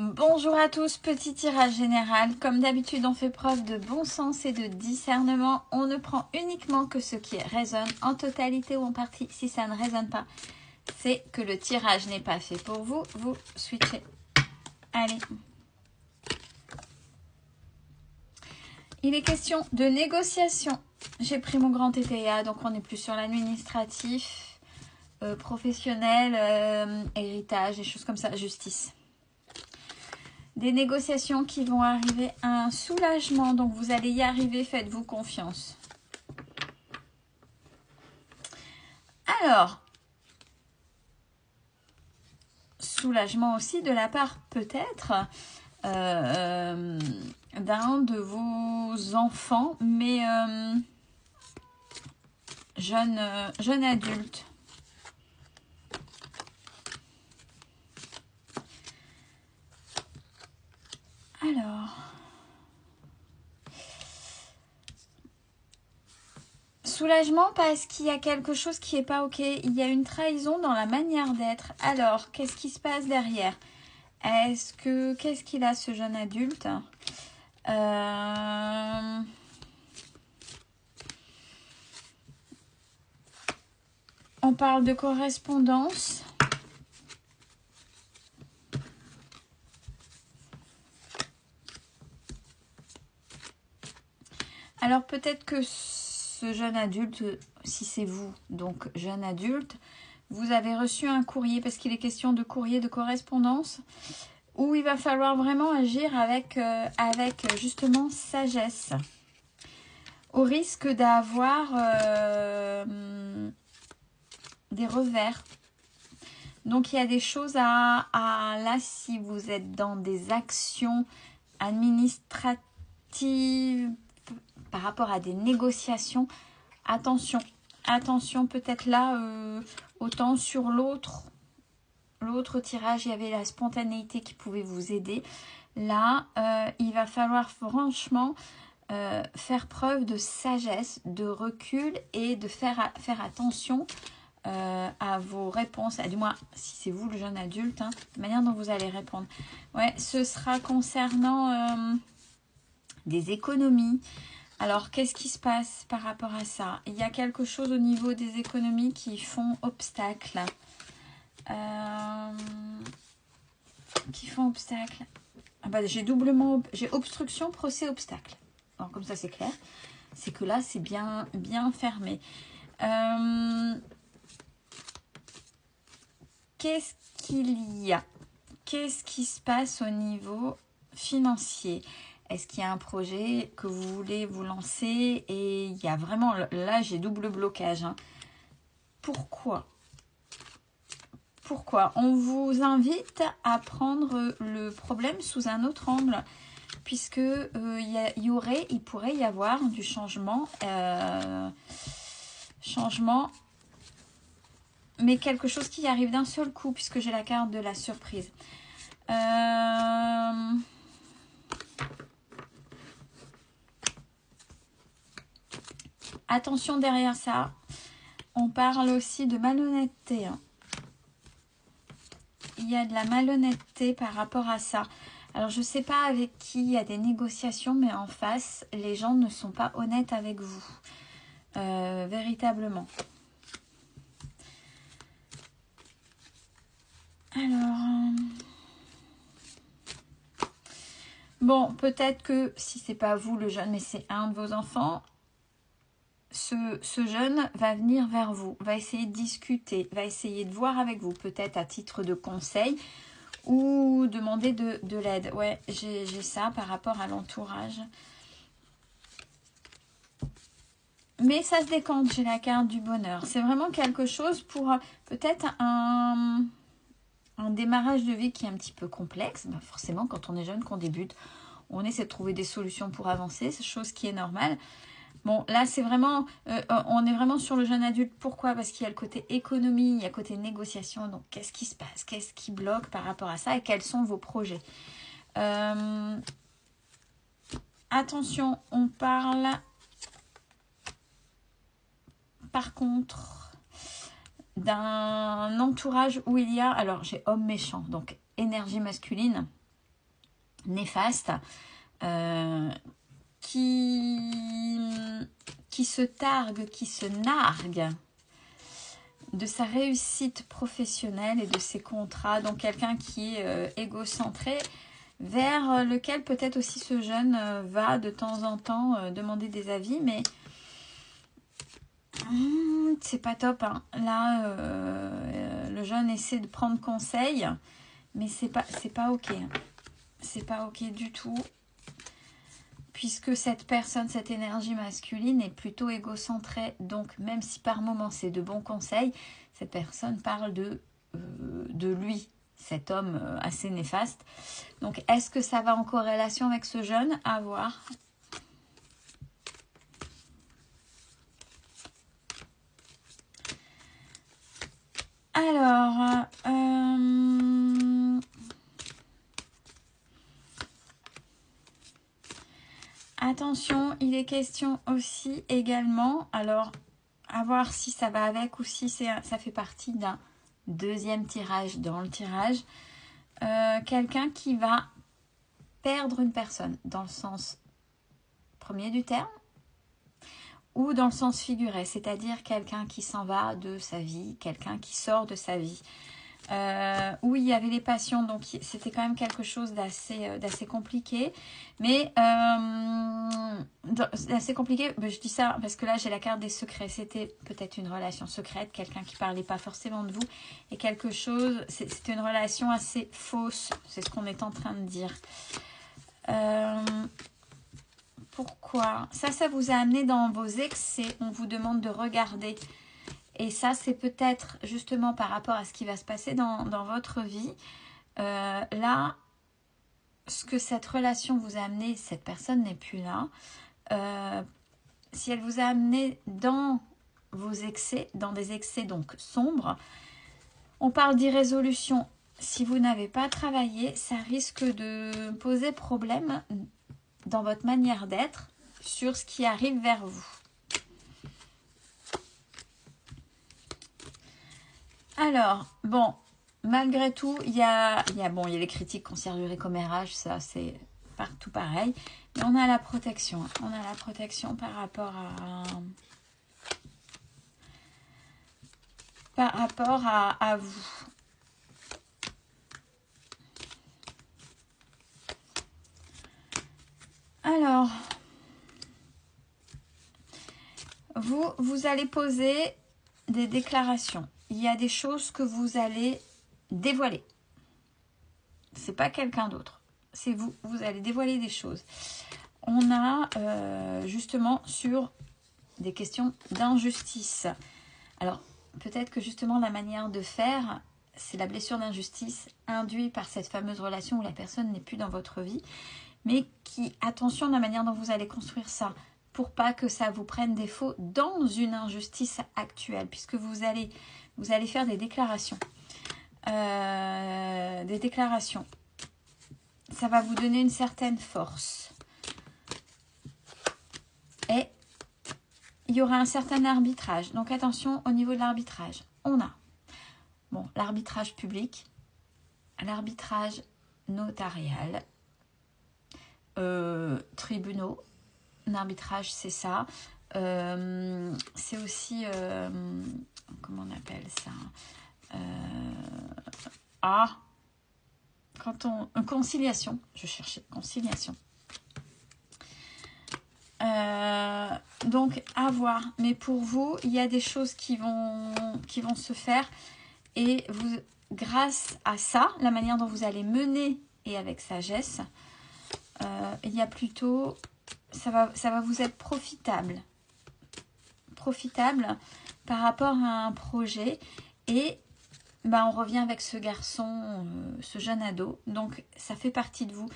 Bonjour à tous, petit tirage général. Comme d'habitude, on fait preuve de bon sens et de discernement. On ne prend uniquement que ce qui résonne en totalité ou en partie. Si ça ne résonne pas, c'est que le tirage n'est pas fait pour vous. Vous switchez. Allez. Il est question de négociation. J'ai pris mon grand TTA, donc on est plus sur l'administratif, professionnel, héritage, des choses comme ça, justice. Des négociations qui vont arriver à un soulagement. Donc, vous allez y arriver. Faites-vous confiance. Alors, soulagement aussi de la part peut-être d'un de vos enfants, mais jeune adulte. Alors, soulagement parce qu'il y a quelque chose qui n'est pas OK. Il y a une trahison dans la manière d'être. Alors, qu'est-ce qui se passe derrière? Qu'est-ce qu'il a ce jeune adulte? On parle de correspondance. Alors peut-être que ce jeune adulte, si c'est vous, donc jeune adulte, vous avez reçu un courrier, parce qu'il est question de courrier de correspondance, où il va falloir vraiment agir avec justement sagesse, au risque d'avoir des revers. Donc il y a des choses là, si vous êtes dans des actions administratives, par rapport à des négociations, attention, peut-être là, autant sur l'autre tirage, il y avait la spontanéité qui pouvait vous aider. Là, il va falloir franchement faire preuve de sagesse, de recul et de faire attention à vos réponses, du moins si c'est vous le jeune adulte, la manière dont vous allez répondre. Ouais, ce sera concernant des économies. Alors, qu'est-ce qui se passe par rapport à ça? Il y a quelque chose au niveau des économies qui font obstacle. J'ai obstruction, procès, obstacle. Alors, comme ça, c'est clair. C'est que là, c'est bien fermé. Qu'est-ce qu'il y a? Qu'est-ce qui se passe au niveau financier? Est-ce qu'il y a un projet que vous voulez vous lancer et il y a vraiment, là j'ai double blocage. Pourquoi? On vous invite à prendre le problème sous un autre angle, puisque il pourrait y avoir du changement, mais quelque chose qui arrive d'un seul coup, puisque j'ai la carte de la surprise. Attention derrière ça, on parle aussi de malhonnêteté. Il y a de la malhonnêteté par rapport à ça. Alors, je ne sais pas avec qui il y a des négociations, mais en face, les gens ne sont pas honnêtes avec vous. Véritablement. Alors... Bon, peut-être que si ce n'est pas vous le jeune, mais c'est un de vos enfants, ce jeune va venir vers vous, va essayer de discuter, va essayer de voir avec vous, peut-être à titre de conseil ou demander de l'aide. Ouais, j'ai ça par rapport à l'entourage. Mais ça se décante, j'ai la carte du bonheur. C'est vraiment quelque chose pour peut-être un démarrage de vie qui est un petit peu complexe. Ben forcément, quand on est jeune, qu'on débute, on essaie de trouver des solutions pour avancer, c'est chose qui est normale. Bon, là, c'est vraiment, on est vraiment sur le jeune adulte. Pourquoi? Parce qu'il y a le côté économie, il y a le côté négociation. Donc, qu'est-ce qui se passe? Qu'est-ce qui bloque par rapport à ça? Et quels sont vos projets? Attention, on parle, par contre, d'un entourage où il y a... Alors, j'ai homme méchant, donc énergie masculine. néfaste, qui se targue, qui se nargue de sa réussite professionnelle et de ses contrats. Donc quelqu'un qui est égocentré, vers lequel peut-être aussi ce jeune va de temps en temps demander des avis, mais c'est pas top, hein. Là, le jeune essaie de prendre conseil, mais c'est pas ok. C'est pas ok du tout. Puisque cette personne, cette énergie masculine est plutôt égocentrée. Donc, même si par moments c'est de bons conseils, cette personne parle de lui, cet homme assez néfaste. Donc, est-ce que ça va en corrélation avec ce jeune? À voir. Alors, attention, il est question aussi également, alors à voir si ça va avec ou si ça fait partie d'un deuxième tirage dans le tirage, quelqu'un qui va perdre une personne dans le sens premier du terme ou dans le sens figuré, c'est-à-dire quelqu'un qui s'en va de sa vie, quelqu'un qui sort de sa vie. Où il y avait les passions, donc c'était quand même quelque chose d'assez compliqué, mais assez compliqué, je dis ça parce que là j'ai la carte des secrets, c'était peut-être une relation secrète, quelqu'un qui parlait pas forcément de vous, et quelque chose, c'était une relation assez fausse, c'est ce qu'on est en train de dire. Pourquoi? Ça vous a amené dans vos excès, on vous demande de regarder. Et ça, c'est peut-être justement par rapport à ce qui va se passer dans votre vie. Là, ce que cette relation vous a amené, cette personne n'est plus là. Si elle vous a amené dans vos excès, dans des excès donc sombres, on parle d'irrésolution. Si vous n'avez pas travaillé, ça risque de poser problème dans votre manière d'être sur ce qui arrive vers vous. Alors, bon, malgré tout, il y a les critiques considérées comme RH, ça c'est partout pareil. Mais on a la protection. On a la protection par rapport à vous. Alors, vous allez poser des déclarations. Il y a des choses que vous allez dévoiler. C'est pas quelqu'un d'autre. C'est vous. Vous allez dévoiler des choses. On a justement sur des questions d'injustice. Alors, peut-être que justement la manière de faire, c'est la blessure d'injustice induite par cette fameuse relation où la personne n'est plus dans votre vie. Mais qui, attention à la manière dont vous allez construire ça, pour pas que ça vous prenne défaut dans une injustice actuelle, puisque vous allez faire des déclarations. Des déclarations. Ça va vous donner une certaine force. Et il y aura un certain arbitrage. Donc attention au niveau de l'arbitrage. On a l'arbitrage public, l'arbitrage notarial, tribunaux, l'arbitrage c'est ça. C'est aussi, comment on appelle ça, conciliation, je cherchais conciliation. Donc à voir, mais pour vous il y a des choses qui vont se faire, et vous, grâce à ça, la manière dont vous allez mener et avec sagesse, il y a plutôt, ça va vous être profitable par rapport à un projet. Et on revient avec ce garçon, ce jeune ado, donc ça fait partie de vous,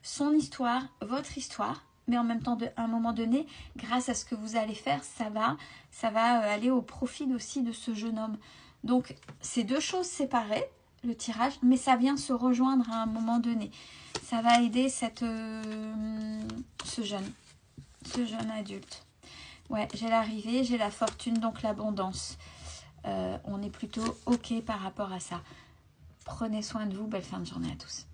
son histoire, votre histoire, mais en même temps, à un moment donné, grâce à ce que vous allez faire, ça va aller au profit aussi de ce jeune homme. Donc, c'est deux choses séparées, le tirage, mais ça vient se rejoindre à un moment donné. Ça va aider ce jeune adulte. Ouais, j'ai l'arrivée, j'ai la fortune, donc l'abondance. On est plutôt OK par rapport à ça. Prenez soin de vous, belle fin de journée à tous.